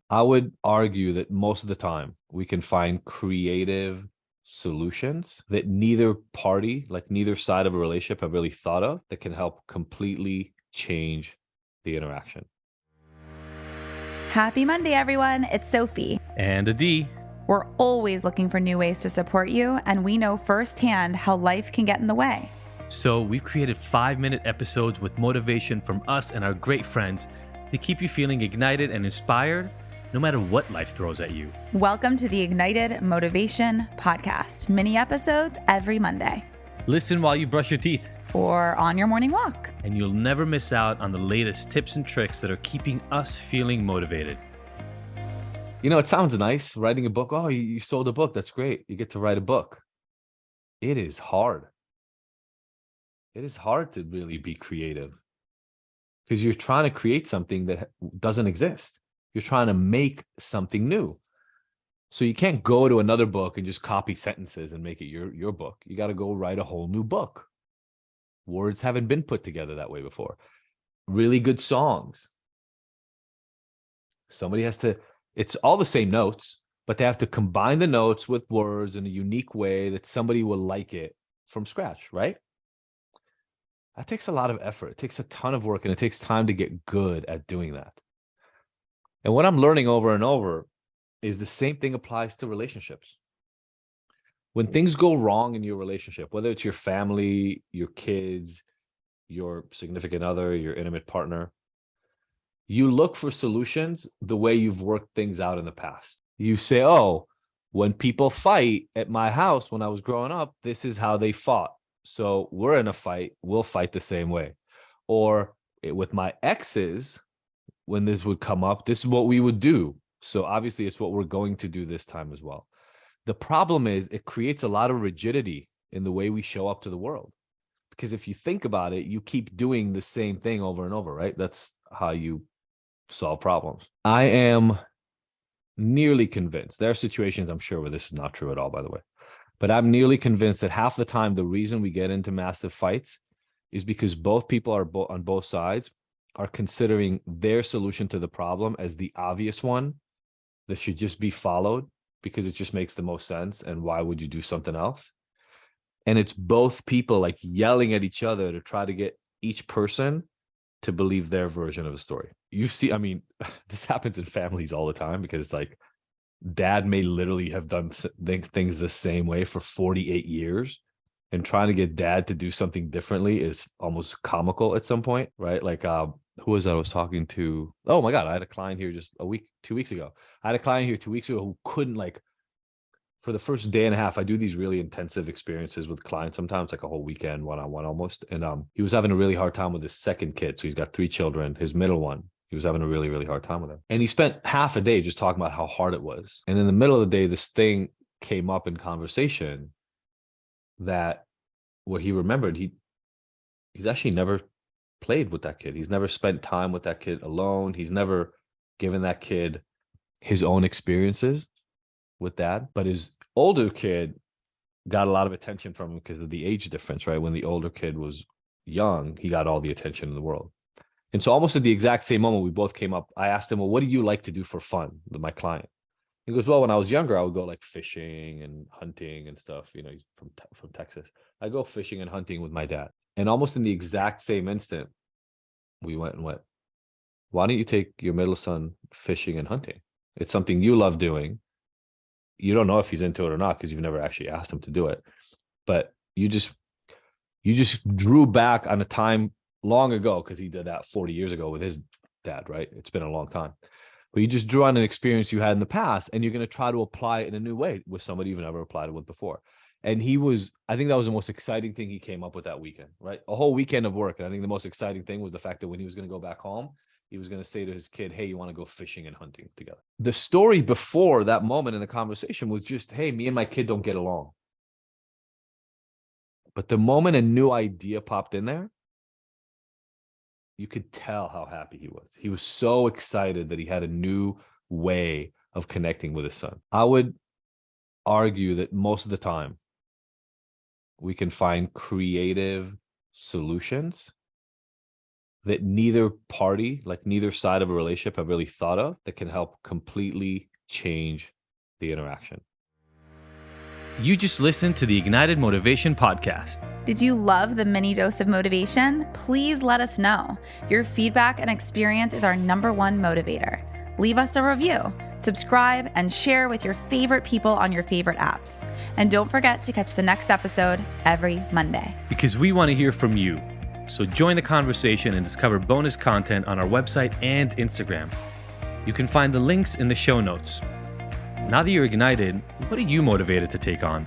I would argue that most of the time we can find creative solutions that neither party, like neither side of a relationship, have really thought of that can help completely change the interaction. Happy Monday, everyone. It's Sophie. And a D. We're always looking for new ways to support you, and we know firsthand how life can get in the way. So we've created 5-minute episodes with motivation from us and our great friends to keep you feeling ignited and inspired no matter what life throws at you. Welcome to the Ignited Motivation Podcast. Mini episodes every Monday. Listen while you brush your teeth. Or on your morning walk. And you'll never miss out on the latest tips and tricks that are keeping us feeling motivated. You know, it sounds nice, writing a book. Oh, you sold a book. That's great. You get to write a book. It is hard. It is hard to really be creative because you're trying to create something that doesn't exist. You're trying to make something new. So you can't go to another book and just copy sentences and make it your book. You got to go write a whole new book. Words haven't been put together that way before. Really good songs. Somebody has to, it's all the same notes, but they have to combine the notes with words in a unique way that somebody will like it from scratch, right? That takes a lot of effort. It takes a ton of work, and it takes time to get good at doing that. And what I'm learning over and over is the same thing applies to relationships. When things go wrong in your relationship, whether it's your family, your kids, your significant other, your intimate partner, you look for solutions the way you've worked things out in the past. You say, oh, when people fight at my house when I was growing up, this is how they fought. So we're in a fight, we'll fight the same way. Or with my exes, when this would come up, this is what we would do. So obviously it's what we're going to do this time as well. The problem is it creates a lot of rigidity in the way we show up to the world. Because if you think about it, you keep doing the same thing over and over, right? That's how you solve problems. I am nearly convinced. There are situations, I'm sure, where this is not true at all, by the way. But I'm nearly convinced that half the time, the reason we get into massive fights is because both people are on both sides are considering their solution to the problem as the obvious one that should just be followed because it just makes the most sense. And why would you do something else? And it's both people like yelling at each other to try to get each person to believe their version of a story. You see, I mean, this happens in families all the time because it's like dad may literally have done things the same way for 48 years. And trying to get dad to do something differently is almost comical at some point, right? Like, who was that I was talking to? Oh my God, I had a client here just 2 weeks ago. I had a client here 2 weeks ago who couldn't, like, for the first day and a half, I do these really intensive experiences with clients, sometimes like a whole weekend, one-on-one almost. And he was having a really hard time with his second kid. So he's got 3 children, his middle one. He was having a really, really hard time with him. And he spent half a day just talking about how hard it was. And in the middle of the day, this thing came up in conversation that what he remembered, he's actually never played with that kid. He's never spent time with that kid alone. He's never given that kid his own experiences with dad. But his older kid got a lot of attention from him because of the age difference, right? When the older kid was young, he got all the attention in the world. And so almost at the exact same moment we both came up, I asked him, well, what do you like to do for fun with my client? He goes, well, when I was younger, I would go like fishing and hunting and stuff. You know, he's from Texas. I go fishing and hunting with my dad. And almost in the exact same instant, we went, why don't you take your middle son fishing and hunting? It's something you love doing. You don't know if he's into it or not because you've never actually asked him to do it. But you just drew back on a time long ago because he did that 40 years ago with his dad, right? It's been a long time. But you just drew on an experience you had in the past, and you're going to try to apply it in a new way with somebody you've never applied it with before. And I think that was the most exciting thing he came up with that weekend, right? A whole weekend of work. And I think the most exciting thing was the fact that when he was going to go back home, he was going to say to his kid, hey, you want to go fishing and hunting together? The story before that moment in the conversation was just, hey, me and my kid don't get along. But the moment a new idea popped in there, you could tell how happy he was. He was so excited that he had a new way of connecting with his son. I would argue that most of the time we can find creative solutions that neither party, like neither side of a relationship have really thought of, that can help completely change the interaction. You just listened to the Ignited Motivation Podcast. Did you love the mini dose of motivation? Please let us know. Your feedback and experience is our #1 motivator. Leave us a review, subscribe, and share with your favorite people on your favorite apps. And don't forget to catch the next episode every Monday. Because we want to hear from you. So join the conversation and discover bonus content on our website and Instagram. You can find the links in the show notes. Now that you're ignited, what are you motivated to take on?